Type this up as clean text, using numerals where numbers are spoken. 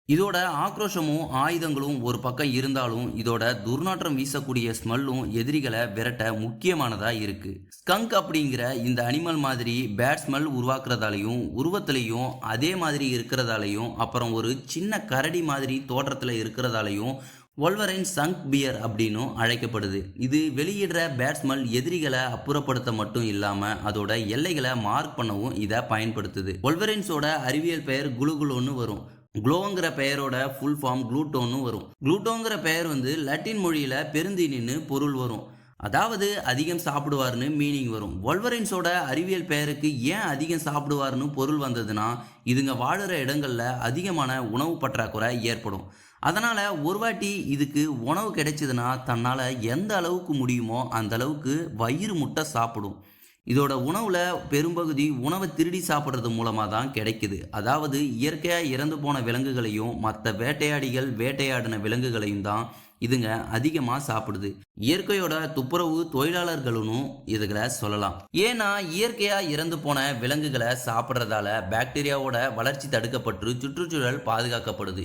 இதோட ஆக்ரோஷமும் ஆயுதங்களும் ஒரு பக்கம் இருந்தாலும் இதோட துர்நாற்றம் வீசக்கூடிய ஸ்மெல்லும் எதிரிகளை விரட்ட முக்கியமானதா இருக்கு. ஸ்கங்க் அப்படிங்கிற இந்த அனிமல் மாதிரி பேட் ஸ்மெல் உருவாக்குறதாலையும் உருவத்திலையும் அதே மாதிரி இருக்கிறதாலையும் அப்புறம் ஒரு சின்ன கரடி மாதிரி தோற்றத்தில் இருக்கிறதாலையும் வொல்வரைன் சங்க் பியர் அப்படின்னும் அழைக்கப்படுது. இது வெளியிடுற பேட் ஸ்மெல் எதிரிகளை அப்புறப்படுத்த மட்டும் இல்லாம அதோட எல்லைகளை மார்க் பண்ணவும் இதை பயன்படுத்துது. வொல்வரைன்ஸோட அறிவியல் பெயர் குளுகுலோன்னு வரும். குளோங்கிற பெயரோட ஃபுல் ஃபார்ம் க்ளூட்டோன்னு வரும். க்ளூட்டோங்கிற பெயர் லத்தீன் மொழியில பெருந்தீனின்னு பொருள் வரும். அதாவது அதிகம் சாப்பிடுவார்னு மீனிங் வரும். வொல்வரைன்ஸோட அறிவியல் பெயருக்கு ஏன் அதிகம் சாப்பிடுவார்னு பொருள் வந்ததுன்னா, இதுங்க வாழுற இடங்கள்ல அதிகமான உணவு பற்றாக்குறை ஏற்படும். அதனால ஒரு வாட்டி இதுக்கு உணவு கிடைச்சதுன்னா தன்னால எந்த அளவுக்கு முடியுமோ அந்த அளவுக்கு வயிறு முட்டை சாப்பிடும். இதோட உணவுல பெரும்பகுதி உணவை திருடி சாப்பிட்றது மூலமா தான் கிடைக்குது. அதாவது இயற்கையா இறந்து போன விலங்குகளையும் மற்ற வேட்டையாடிகள் வேட்டையாடின விலங்குகளையும் தான் இதுங்க அதிகமா சாப்பிடுது. இயற்கையோட துப்புரவு தொழிலாளர்களும் இதுகளை சொல்லலாம். ஏன்னா இயற்கையா இறந்து போன விலங்குகளை சாப்பிட்றதால பாக்டீரியாவோட வளர்ச்சி தடுக்கப்பட்டு சுற்றுச்சூழல் பாதுகாக்கப்படுது.